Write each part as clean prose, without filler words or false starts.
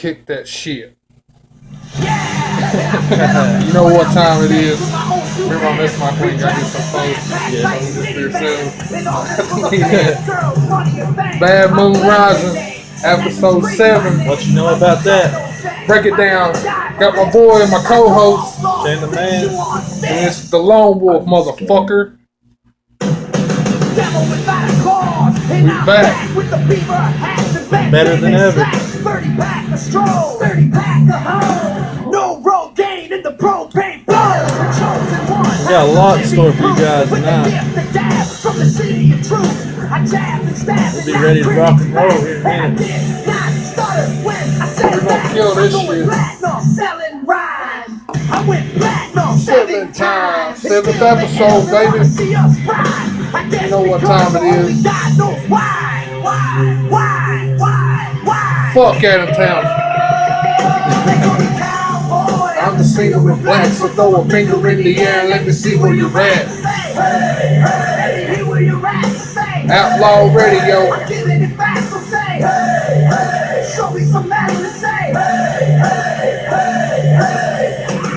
kick that shit. You know what time it is. Remember, I missed my queen. Gotta get some clothes. Yeah, some of this beer sales. Bad Moon Rising, episode 7. What you know about that? Break it down. Got my boy and my co-host. Shane the Man. And it's the Lone Wolf, motherfucker. We back. Better than ever. No road gain in the propane blow. We got a lot in store for you guys tonight. We'll be ready to rock and roll here in a minute. We're gonna kill this shit. Seven times. 7th episode, baby. You know what time it is. Fuck Adam Townsend. I'm the singer with black, so throw a finger in the air and let me see where you're at. Outlaw Radio.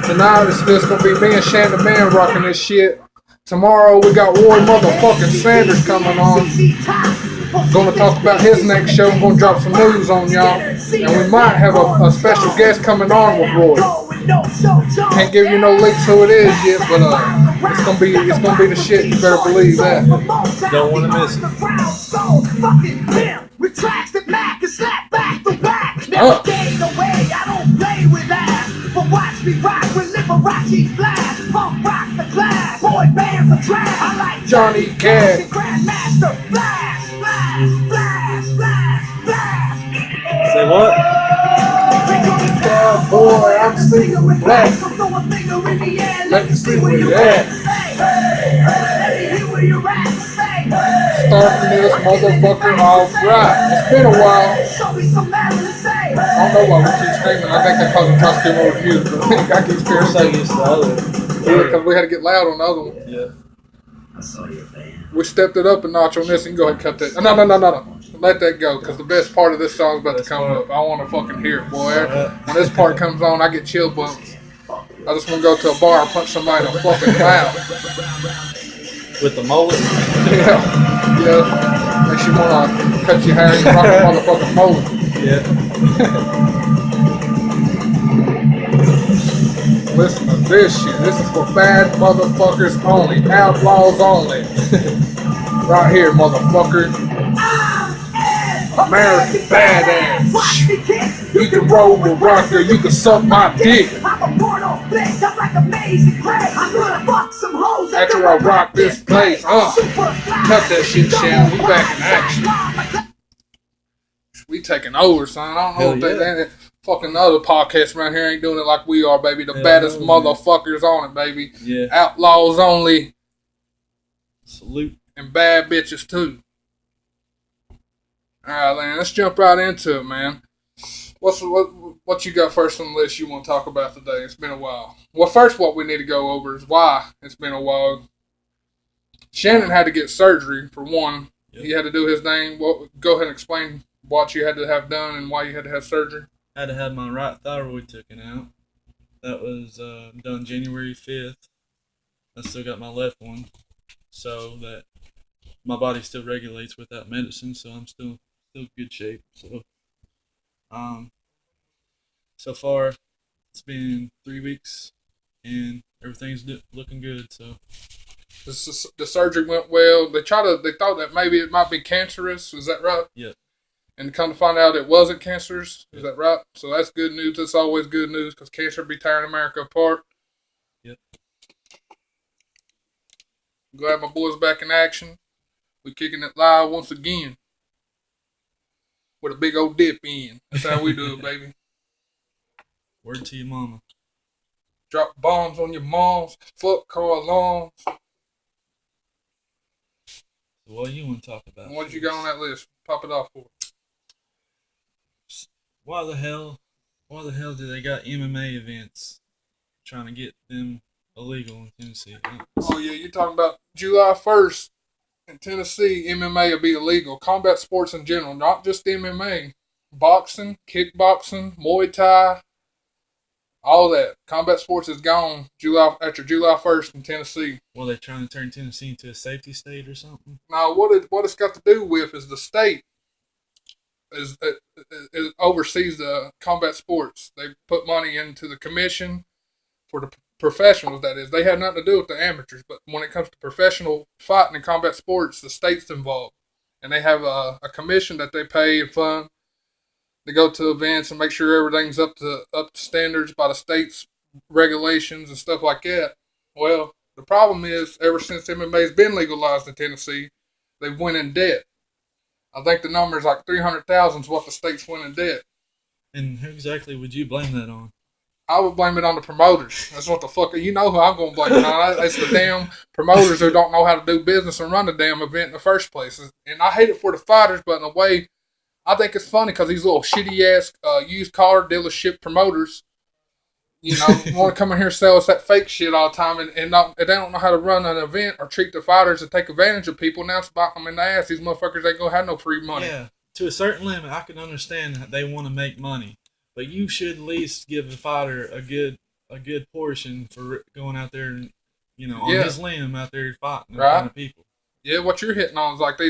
Tonight it's just gonna be me and Shane the Man rocking this shit. Tomorrow we got Roy motherfucking Sanders coming on. Gonna talk about his next show. I'm gonna drop some news on y'all. And we might have a special guest coming on with Roy. Can't give you no leaks who it is yet, but it's gonna be the shit. You better believe that. Don't want to miss it. Retracts the Mac and slap back the whack. Never gave away, I don't play with ass. But watch me rock with Liberace flash. Punk rock the class, boy bands are trash. I like Johnny Cash. Grandmaster flash, flash, flash, flash, flash. Say what? Boy, I'm singing with black. Let me see where you at. Starting this motherfucker off right. It's been a while. I don't know why we keep screaming. I think that's because I'm trying to skip over the music, but I keep We're so used to the other. Yeah, because we had to get loud on the other one. Yeah. We stepped it up a notch on this. You can go ahead and cut that. No. Let that go, because the best part of this song's about to come up. I want to fucking hear it, boy. When this part comes on, I get chill bumps. I just want to go to a bar and punch somebody in the fucking mouth. With the mullet? Yeah. Makes you want to cut your hair and rock a motherfucking mullet. Yeah. Listen to this shit. This is for bad motherfuckers only. Outlaws only. Right here, motherfucker. American badass. You can roll the rocker, you can suck my dick. After I rock this place, cut that shit, Shannon. We back in action. We taking over, son. I don't know if that fucking other podcasts around here ain't doing it like we are, baby. The baddest motherfuckers on it, baby. Yeah. Outlaws only. Salute. And bad bitches too. Alright, man, let's jump right into it, man. What you got first on the list you want to talk about today? It's been a while. Well, first what we need to go over is why it's been a while. Shannon had to get surgery, for one. Yep. He had to do his thing. Go ahead and explain what you had to have done and why you had to have surgery. I had to have my right thyroid taken out. That was done January 5th. I still got my left one. So that my body still regulates without medicine, so I'm still good shape. So far it's been 3 weeks and everything's looking good. So the surgery went well. They thought that maybe it might be cancerous. Is that right? Yeah. And come to find out it wasn't cancerous. Is that right? So that's good news. That's always good news because cancer be tearing America apart. Yep. Glad my boy's back in action. We kicking it live once again. With a big old dip in. That's how we do it, baby. Word to your mama. Drop bombs on your moms. Fuck Carl Longs. So what do you want to talk about? What you got on that list? Pop it off for us. Why the hell do they got MMA events trying to get them illegal in Tennessee? Oh yeah, you're talking about July 1st in Tennessee, MMA will be illegal. Combat sports in general, not just MMA, boxing, kickboxing, Muay Thai, all that. Combat sports is gone after July 1st in Tennessee. Well, they're trying to turn Tennessee into a safety state or something. Now, what it's got to do with is the state is oversees the combat sports. They put money into the commission for the professionals. That is, they have nothing to do with the amateurs. But when it comes to professional fighting and combat sports, the state's involved, and they have a commission that they pay and fund. They go to events and make sure everything's up to standards by the state's regulations and stuff like that. Well, the problem is, ever since MMA's been legalized in Tennessee, they've went in debt. I think the number is like 300,000 is what the state's went in debt. And who exactly would you blame that on? I would blame it on the promoters. That's what the fuck. You know who I'm going to blame it on. It's the damn promoters who don't know how to do business and run the damn event in the first place. And I hate it for the fighters, but in a way, I think it's funny because these little shitty ass used car dealership promoters, want to come in here and sell us that fake shit all the time, and they don't know how to run an event or treat the fighters and take advantage of people. Now it's biting them in the ass. These motherfuckers ain't gonna have no free money. Yeah, to a certain limit, I can understand that they want to make money, but you should at least give the fighter a good portion for going out there and on his limb out there fighting in front of people. Yeah, what you're hitting on is like they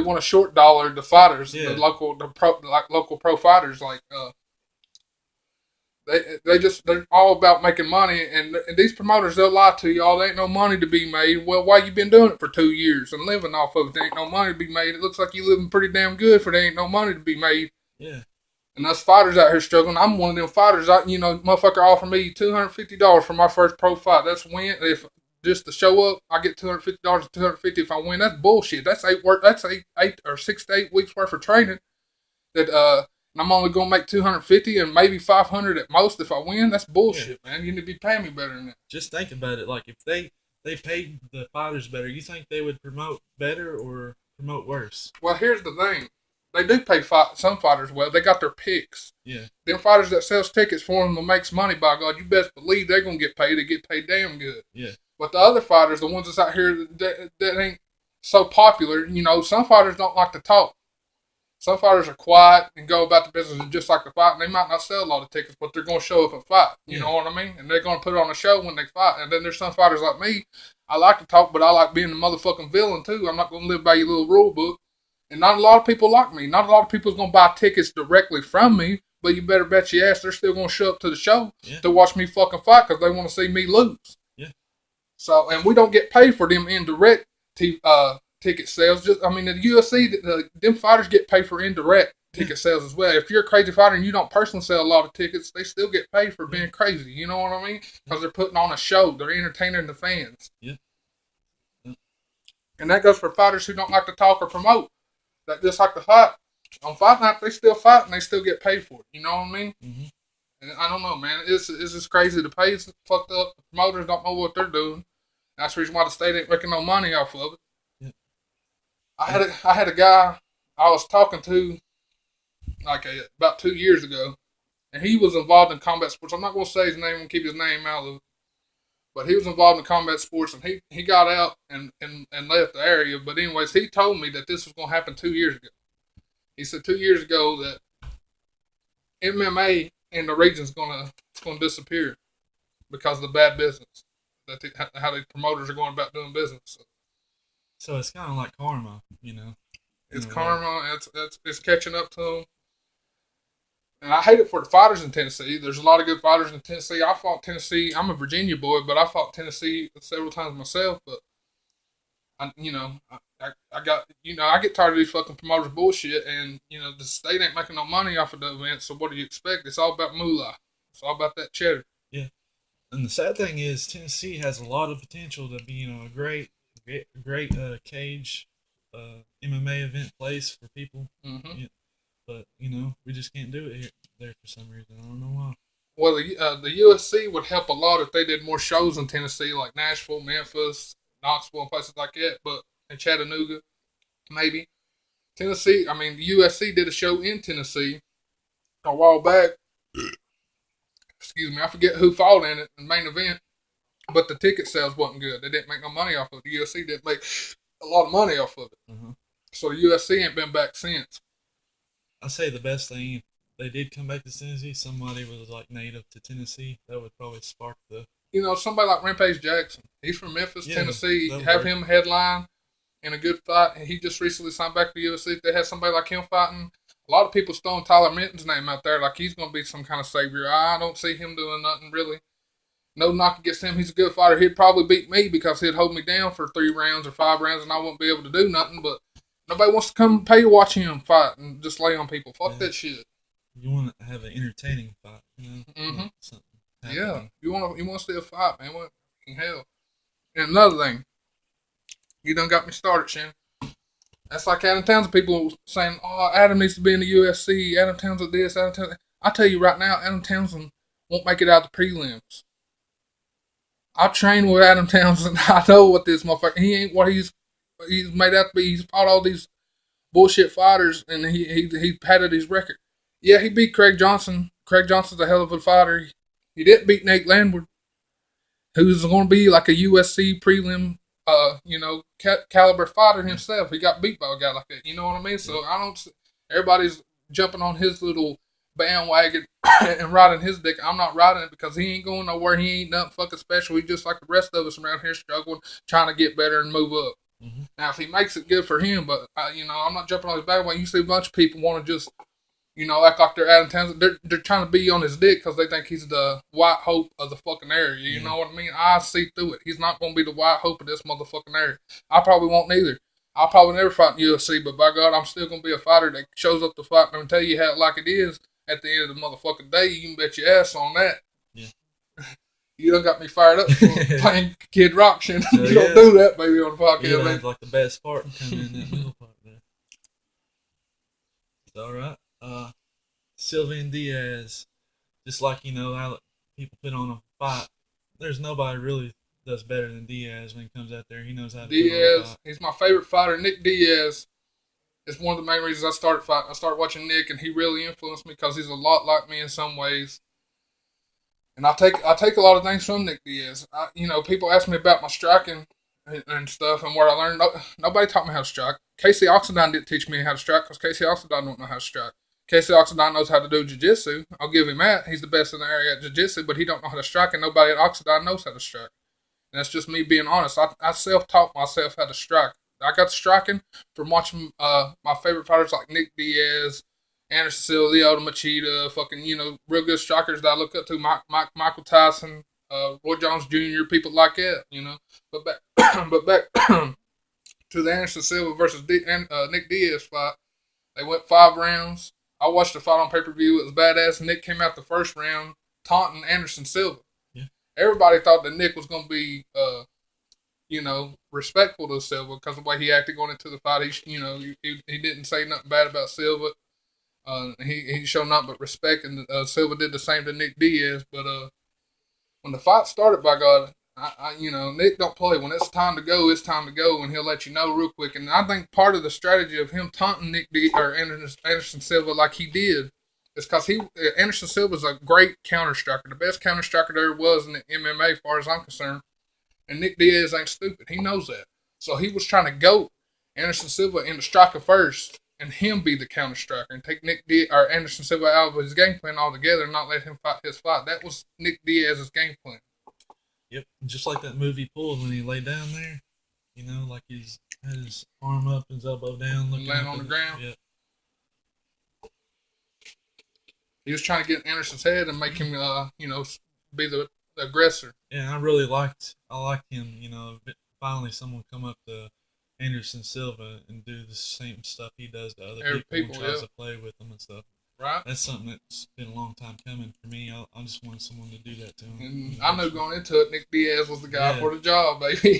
want to short dollar the fighters, the local pro fighters. Like they're all about making money, and these promoters, they'll lie to y'all. There ain't no money to be made. Well, why you been doing it for 2 years and living off of it? There ain't no money to be made. It looks like you living pretty damn good for there ain't no money to be made. Yeah. And us fighters out here struggling. I'm one of them fighters. Motherfucker offered me $250 for my first pro fight. That's win. If just to show up, I get $250 and $250 if I win. That's bullshit. That's eight or 6 to 8 weeks worth of training. And I'm only gonna make $250 and maybe $500 at most if I win. That's bullshit, man. You need to be paying me better than that. Just think about it. Like if they paid the fighters better, you think they would promote better or promote worse? Well, here's the thing. They do pay some fighters well. They got their picks. Yeah. Them fighters that sells tickets for them and makes money, by God, you best believe they're gonna get paid. They get paid damn good. Yeah. But the other fighters, the ones that's out here that ain't so popular, some fighters don't like to talk. Some fighters are quiet and go about the business and just like to fight. And they might not sell a lot of tickets, but they're going to show up and fight. You know what I mean? And they're going to put on a show when they fight. And then there's some fighters like me. I like to talk, but I like being the motherfucking villain too. I'm not going to live by your little rule book. And not a lot of people like me. Not a lot of people's going to buy tickets directly from me. But you better bet your ass they're still going to show up to the show to watch me fucking fight because they want to see me lose. Yeah. So, and we don't get paid for them indirect ticket sales. The UFC, them fighters get paid for indirect ticket sales as well. If you're a crazy fighter and you don't personally sell a lot of tickets, they still get paid for being crazy. You know what I mean? Because they're putting on a show. They're entertaining the fans. Yeah. And that goes for fighters who don't like to talk or promote. That just like to fight. On fight night, they still fight and they still get paid for it. You know what I mean? Mm-hmm. And I don't know, man. It's just crazy. The pay's fucked up. The promoters don't know what they're doing. That's the reason why the state ain't making no money off of it. I had a guy I was talking to about 2 years ago, and he was involved in combat sports. I'm not going to say his name. I'm going to keep his name out of it. But he was involved in combat sports, and he got out and left the area. But anyways, he told me that this was going to happen 2 years ago. He said 2 years ago that MMA in the region is going to disappear because of the bad business, how the promoters are going about doing business. So it's kind of like karma, It's karma. It's catching up to them. And I hate it for the fighters in Tennessee. There's a lot of good fighters in Tennessee. I fought Tennessee. I'm a Virginia boy, but I fought Tennessee several times myself. But I get tired of these fucking promoters bullshit, and the state ain't making no money off of the event. So what do you expect? It's all about moolah. It's all about that cheddar. Yeah. And the sad thing is, Tennessee has a lot of potential to be, a great cage MMA event place for people. Mm-hmm. Yeah. But we just can't do it there for some reason. I don't know why. Well, the UFC would help a lot if they did more shows in Tennessee, like Nashville, Memphis, Knoxville, and places like that. But in Chattanooga, maybe Tennessee. I mean, the UFC did a show in Tennessee a while back. Excuse me, I forget who fought in it, the main event. But the ticket sales wasn't good. They didn't make no money off of it. The UFC didn't make a lot of money off of it. Mm-hmm. So the UFC ain't been back since. I say the best thing, if they did come back to Tennessee, somebody was like native to Tennessee. That would probably spark the. You know, somebody like Rampage Jackson. He's from Memphis, Yeah, Tennessee. that would Have work. him headline in a good fight. And he just recently signed back to the UFC. If they had somebody like him fighting, a lot of people throwing Tyler Minton's name out there like he's going to be some kind of savior. I don't see him doing nothing really. No knock against him. He's a good fighter. He'd probably beat me because he'd hold me down for 3 rounds or 5 rounds and I wouldn't be able to do nothing. But nobody wants to come pay to watch him fight and just lay on people. Fuck that shit. You want to have an entertaining fight, you know? Mhm. Something Yeah, happening. you want to see a fight, man. What in hell? And another thing, you done got me started, Shannon. That's like Adam Townsend. People saying, "Oh, Adam needs to be in the UFC. Adam Townsend this, Adam Townsend." I tell you right now, Adam Townsend won't make it out the prelims. I trained with Adam Townsend. I know what this motherfucker. He ain't what he's made out to be. He's fought all these bullshit fighters, and he padded his record. Yeah, he beat Craig Johnson. Craig Johnson's a hell of a fighter. He didn't beat Nate Landwehr, who's going to be like a USC prelim, caliber fighter himself. He got beat by a guy like that. You know what I mean? So I don't. Everybody's jumping on his little bandwagon and riding his dick. I'm not riding it because he ain't going nowhere. He ain't nothing fucking special. He's just like the rest of us around here struggling, trying to get better and move up. Mm-hmm. Now, if he makes it, good for him. But I'm not jumping on his bandwagon. You see a bunch of people want to just act like they're Adam Townsend. They're trying to be on his dick because they think he's the white hope of the fucking area. You know what I mean? I see through it. He's not going to be the white hope of this motherfucking area. I probably won't neither. I'll probably never fight in UFC, but by God, I'm still going to be a fighter that shows up to fight and tell you how like it is at the end of the motherfucking day. You can bet your ass on that. Yeah. You done got me fired up for playing Kid Rock shit. So, You don't do that, baby, on the podcast. You Man. had like the best part and come in that middle part there. It's all right. Sylvain Diaz, just like how people put on a fight, there's nobody really does better than Diaz when he comes out there. He knows how to put on a Diaz, fight. he's my favorite fighter. Nick Diaz is one of the main reasons I started fighting. I started watching Nick, and he really influenced me because he's a lot like me in some ways. And I take a lot of things from Nick Diaz. People ask me about my striking and stuff and where I learned. Nobody taught me how to strike. Casey Oxendine didn't teach me how to strike because Casey Oxendine don't know how to strike. Casey Oxendine knows how to do jiu-jitsu. I'll give him that. He's the best in the area at jiu-jitsu, but he don't know how to strike, and nobody at Oxendine knows how to strike. And that's just me being honest. I self-taught myself how to strike. I got striking from watching my favorite fighters like Nick Diaz, Anderson Silva, Lyoto Machida, fucking, real good strikers that I look up to, Michael Tyson, Roy Jones Jr., people like that, But back to the Anderson Silva versus Nick Diaz fight, they went 5 rounds. I watched the fight on pay-per-view. It was badass. Nick came out the first round taunting Anderson Silva. Yeah. Everybody thought that Nick was going to be, respectful to Silva because of the way he acted going into the fight. He didn't say nothing bad about Silva. He showed nothing but respect, and Silva did the same to Nick Diaz. But when the fight started, by God, Nick don't play. When it's time to go, it's time to go, and he'll let you know real quick. And I think part of the strategy of him taunting Anderson Silva like he did is because Anderson Silva's a great counter striker, the best counter striker there was in the MMA, as far as I'm concerned. And Nick Diaz ain't stupid. He knows that. So he was trying to go Anderson Silva into striker first, and him be the counter striker and take Anderson Silva out of his game plan altogether and not let him fight his fight. That was Nick Diaz's game plan. Yep, just like that movie Pulled when he lay down there, like he's had his arm up, his elbow down, looking Laying up on at the ground. Yep. He was trying to get Anderson's head and make him, be the aggressor. Yeah, I liked him. Finally someone come up to Anderson Silva and do the same stuff he does to other people and tries to play with them and stuff. Right. That's something that's been a long time coming for me. I just wanted someone to do that to him. And I knew going into it, Nick Diaz was the guy for the job, baby.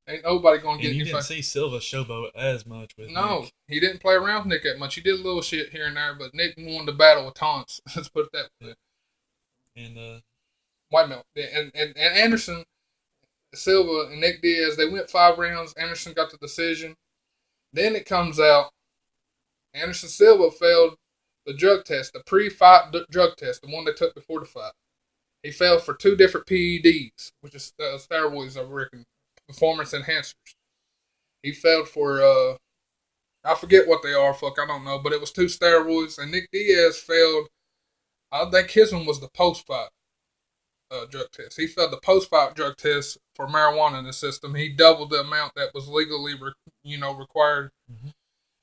Yeah. Ain't nobody going to get you any didn't see Silva showboat as much with No, Nick. he didn't play around with Nick that much. He did a little shit here and there, but Nick won the battle with taunts. Let's put it that way. And White belt. And Anderson Silva and Nick Diaz, they went 5 rounds. Anderson got the decision. Then it comes out, Anderson Silva failed the drug test, the pre-fight drug test, the one they took before the fight. He failed for 2 different PEDs, which is steroids, I reckon, performance enhancers. He failed for I forget what they are. Fuck, I don't know. But it was 2 steroids, and Nick Diaz failed. I think his one was the post-fight drug test. He failed the post-fight drug test for marijuana in the system. He doubled the amount that was legally, required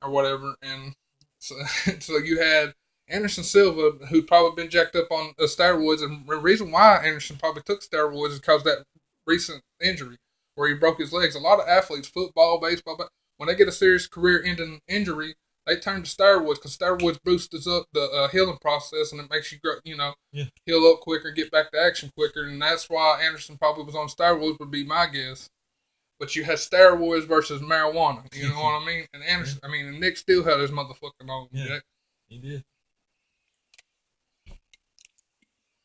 or whatever. And so, so you had Anderson Silva, who'd probably been jacked up on steroids, and the reason why Anderson probably took steroids is because that recent injury where he broke his legs. A lot of athletes, football, baseball, but when they get a serious career-ending injury, they turn to steroids because steroids boosts up the healing process, and it makes you heal up quicker and get back to action quicker. And that's why Anderson probably was on steroids, would be my guess. But you had steroids versus marijuana. You know what I mean? And Anderson, and Nick still had his motherfucking on. Yeah, Jack. he did.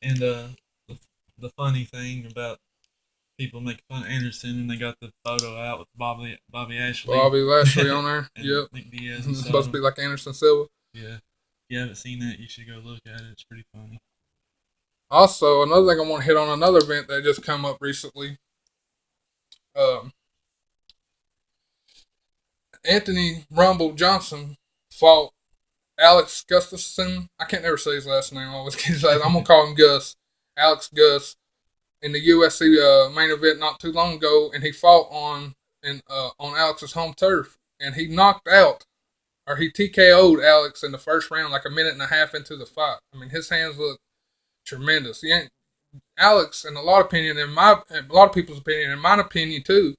And the funny thing about people making fun of Anderson, and they got the photo out with Bobby Ashley. Bobby Lashley on there. And Yep. Nick Diaz. It's supposed to be like Anderson Silva. Yeah. If you haven't seen that, you should go look at it. It's pretty funny. Also, another thing I want to hit on, another event that just come up recently. Anthony Rumble Johnson fought Alex Gustafson. I can't never say his last name. I always get his last. I'm gonna call him Gus. Alex Gus in the UFC main event not too long ago, and he fought on Alex's home turf, and he knocked out, or he TKO'd Alex in the first round, like a minute and a half into the fight. I mean, his hands look tremendous. Alex, in a lot of people's opinion, in my opinion too,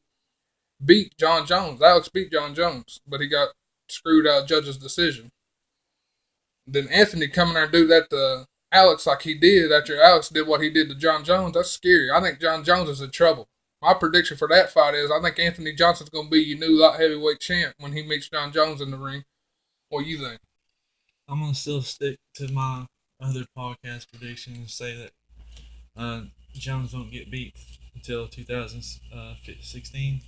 beat John Jones. Alex beat John Jones, but he got screwed out of judge's decision. Then Anthony coming there and do that to Alex like he did after Alex did what he did to John Jones, that's scary. I think John Jones is in trouble. My prediction for that fight is I think Anthony Johnson's going to be your new light heavyweight champ when he meets John Jones in the ring. What do you think? I'm going to still stick to my other podcast prediction and say that Jones won't get beat until 2016.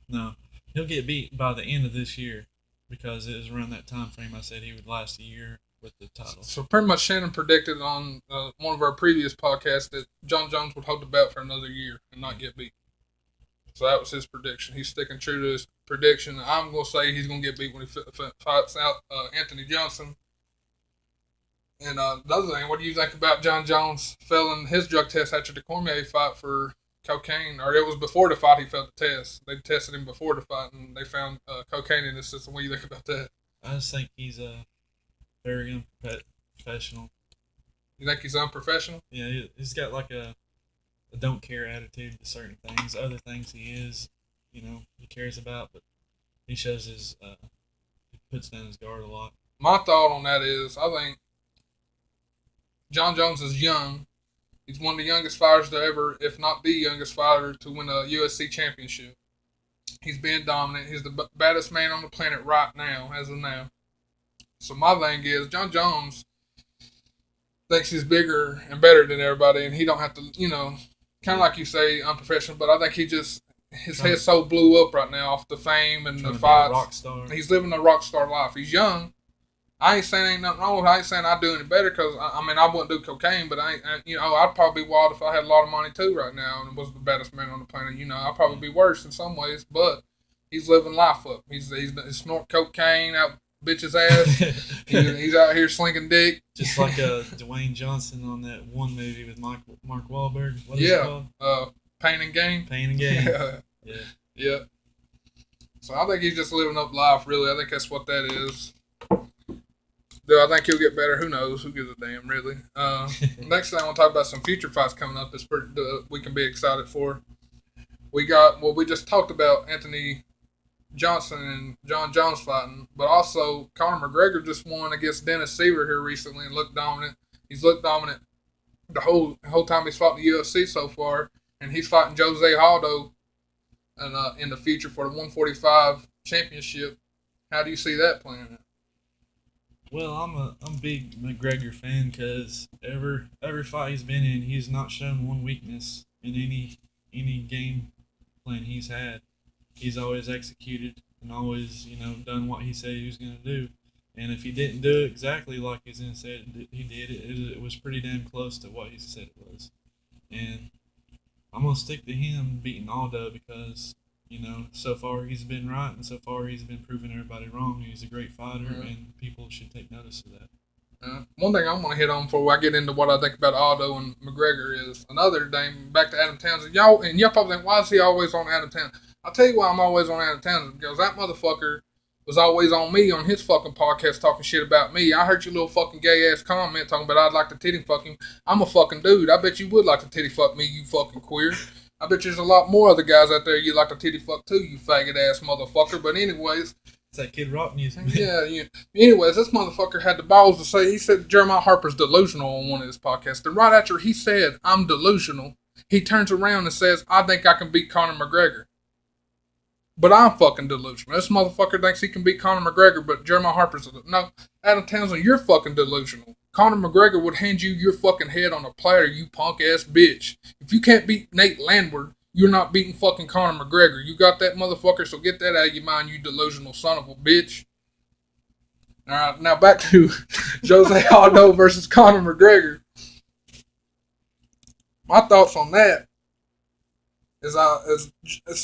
No, he'll get beat by the end of this year because it was around that time frame I said he would last a year with the title. So pretty much Shannon predicted on one of our previous podcasts that John Jones would hold the belt for another year and not get beat. So that was his prediction. He's sticking true to his prediction. I'm going to say he's going to get beat when he fights out Anthony Johnson. And the other thing, what do you think about John Jones failing his drug test after the Cormier fight for cocaine? Or it was before the fight he failed the test. They tested him before the fight and they found cocaine in his system. What do you think about that? I just think he's very unprofessional. You think he's unprofessional? Yeah, he's got like a don't care attitude to certain things. Other things he cares about, but he shows he puts down his guard a lot. My thought on that is I think John Jones is young. He's one of the youngest fighters to ever, if not the youngest fighter, to win a UFC championship. He's been dominant. He's the baddest man on the planet right now, as of now. So my thing is, John Jones thinks he's bigger and better than everybody, and he don't have to, kind of like you say, unprofessional. But I think his head's so blew up right now off the fame and the fights. Rock star. He's living a rock star life. He's young. I ain't saying ain't nothing wrong with it. I ain't saying I do any better because, I wouldn't do cocaine, but I'd probably be wild if I had a lot of money too right now and was the baddest man on the planet. I'd probably be worse in some ways, but he's living life up. He's snorting cocaine out bitch's ass. he's out here slinging dick. Just like Dwayne Johnson on that one movie with Mark Wahlberg. What is it called? Pain and Gain. Pain and Gain. Yeah. So I think he's just living up life, really. I think that's what that is. Do I think he'll get better? Who knows? Who gives a damn, really? Next thing I want to talk about some future fights coming up we can be excited for. We just talked about Anthony Johnson and John Jones fighting, but also Conor McGregor just won against Dennis Seaver here recently and looked dominant. He's looked dominant the whole time he's fought in the UFC so far, and he's fighting Jose Aldo in the future for the 145 championship. How do you see that playing out? Well, I'm a big McGregor fan because every fight he's been in, he's not shown one weakness in any game plan he's had. He's always executed and always done what he said he was going to do. And if he didn't do it exactly like he's going to say he did, it was pretty damn close to what he said it was. And I'm going to stick to him beating Aldo because So far he's been right, and so far he's been proving everybody wrong. He's a great fighter, and people should take notice of that. One thing I'm gonna hit on before I get into what I think about Aldo and McGregor is another thing. Back to Adam Townsend, y'all probably think, why is he always on Adam Townsend? I'll tell you why I'm always on Adam Townsend, because that motherfucker was always on me on his fucking podcast talking shit about me. I heard your little fucking gay ass comment talking about I'd like to titty fuck him. I'm a fucking dude. I bet you would like to titty fuck me, you fucking queer. I bet there's a lot more other guys out there you like to titty fuck too, you faggot ass motherfucker. But anyways. It's that Kid Rock music. Yeah. Anyways, this motherfucker had the balls to say, he said Jeremiah Harper's delusional on one of his podcasts. And right after he said, I'm delusional, he turns around and says, I think I can beat Conor McGregor. But I'm fucking delusional. This motherfucker thinks he can beat Conor McGregor, but Jeremiah Harper's... No, Adam Townsend, you're fucking delusional. Conor McGregor would hand you your fucking head on a platter, you punk-ass bitch. If you can't beat Nate Landwehr, you're not beating fucking Conor McGregor. You got that, motherfucker, so get that out of your mind, you delusional son of a bitch. Alright, now back to Jose Aldo versus Conor McGregor. My thoughts on that is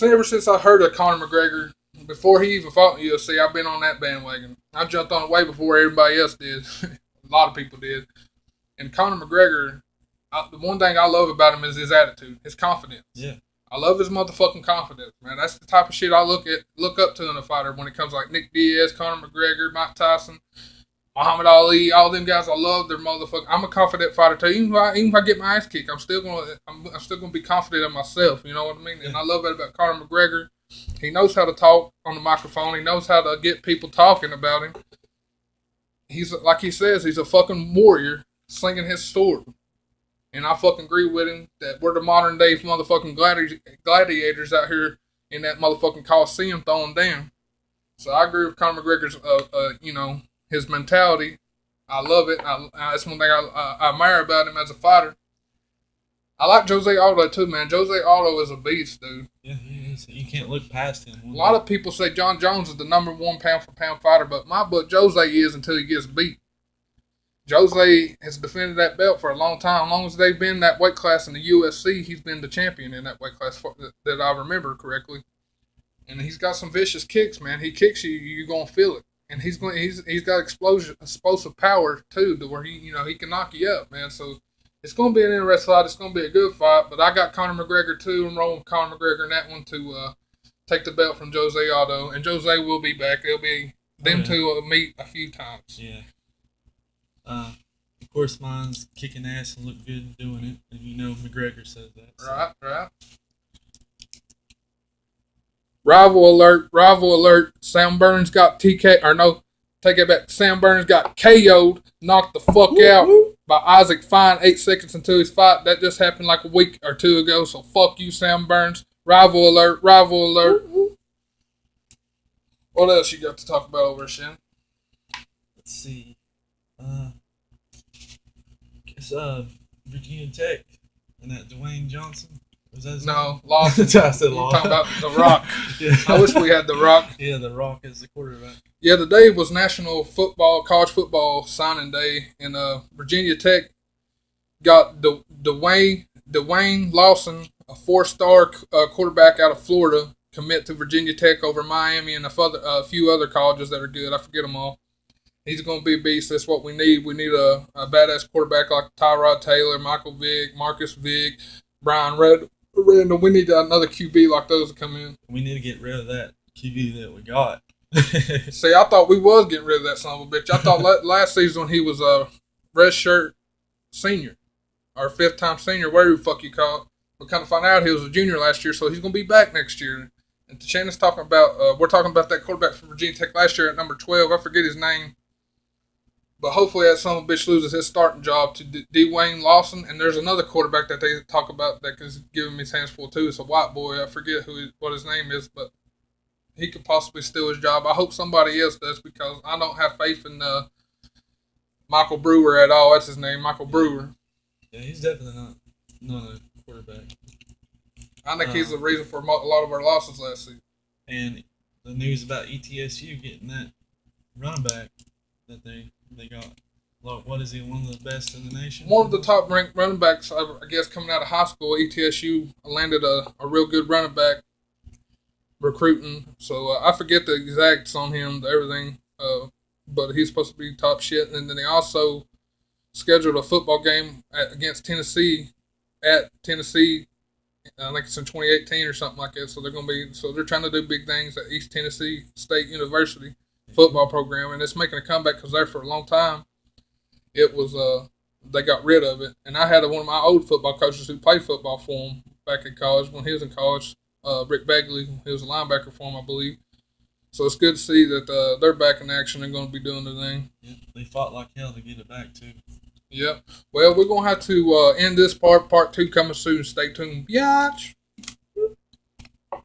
ever since I heard of Conor McGregor, before he even fought in the UFC, I've been on that bandwagon. I jumped on it way before everybody else did. A lot of people did. And Conor McGregor, the one thing I love about him is his attitude, his confidence. Yeah. I love his motherfucking confidence, man. That's the type of shit I look up to in a fighter when it comes like Nick Diaz, Conor McGregor, Mike Tyson, Muhammad Ali, all them guys. I love their motherfucking. I'm a confident fighter too. Even if I get my ass kicked, I'm still gonna be confident in myself. You know what I mean? And I love that about Conor McGregor. He knows how to talk on the microphone. He knows how to get people talking about him. He's, like he says, he's a fucking warrior slinging his sword. And I fucking agree with him that we're the modern day motherfucking gladiators out here in that motherfucking Coliseum throwing down. So I agree with Conor McGregor's, his mentality. I love it. That's one thing I admire about him as a fighter. I like Jose Aldo too, man. Jose Aldo is a beast, dude. Yeah, he is. You can't look past him. A lot of people say John Jones is the number one pound for pound fighter, but my book, Jose is until he gets beat. Jose has defended that belt for a long time. As long as they've been that weight class in the UFC, he's been the champion in that weight class that I remember correctly. And he's got some vicious kicks, man. He kicks you, you're gonna feel it. And he's got explosive power too, to where he can knock you up, man. So it's gonna be an interesting fight. It's gonna be a good fight. But I got Conor McGregor too. I'm rolling with Conor McGregor in that one to take the belt from Jose Aldo. And Jose will be back. They'll be them two will meet a few times. Yeah. Of course, mine's kicking ass and look good doing it, and McGregor says that. So. Right. Rival alert. Sam Burns got take it back. Sam Burns got KO'd, knocked the fuck out by Isaac Fine 8 seconds into his fight. That just happened like a week or two ago, so fuck you, Sam Burns. Rival alert. What else you got to talk about over there, Shannon? Let's see. Guess Virginia Tech and that Dwayne Johnson. Was that his name? Lawson. I said Lawson. Talking about The Rock. Yeah. I wish we had The Rock. Yeah, The Rock is the quarterback. Yeah, the day was National College Football Signing Day, and Virginia Tech got Dwayne Lawson, a 4-star quarterback out of Florida, commit to Virginia Tech over Miami and a few other colleges that are good. I forget them all. He's going to be a beast. That's what we need. We need a badass quarterback like Tyrod Taylor, Michael Vick, Marcus Vick, Brian Randall. We need another QB like those to come in. We need to get rid of that QB that we got. See, I thought we was getting rid of that son of a bitch. I thought last season when he was a redshirt senior or fifth-time senior, whatever the fuck you call it, we kind of found out he was a junior last year, so he's going to be back next year. And Shannon's talking about, we're talking about that quarterback from Virginia Tech last year at number 12. I forget his name. But hopefully that son of a bitch loses his starting job to Dwayne Lawson. And there's another quarterback that they talk about that is giving me his hands full too. It's a white boy. I forget what his name is, but he could possibly steal his job. I hope somebody else does because I don't have faith in Michael Brewer at all. That's his name, Michael Brewer. Yeah, he's definitely not a quarterback. I think he's the reason for a lot of our losses last season. And the news about ETSU getting that running back that they got. What is he, one of the best in the nation? One of the top ranked running backs, I guess, coming out of high school. ETSU landed a real good running back. recruiting. So I forget the exacts on him, everything. But he's supposed to be top shit. And then they also scheduled a football game against Tennessee at Tennessee. I think it's in 2018 or something like that. So they're trying to do big things at East Tennessee State University football program, and it's making a comeback because there for a long time it was they got rid of it. And I had one of my old football coaches who played football for him back in college when he was in college. Rick Bagley, he was a linebacker for him, I believe. So it's good to see that they're back in action and going to be doing the thing. Yeah, they fought like hell to get it back too. Yep. Well, we're going to have to end this part. Part 2 coming soon. Stay tuned. Biatch.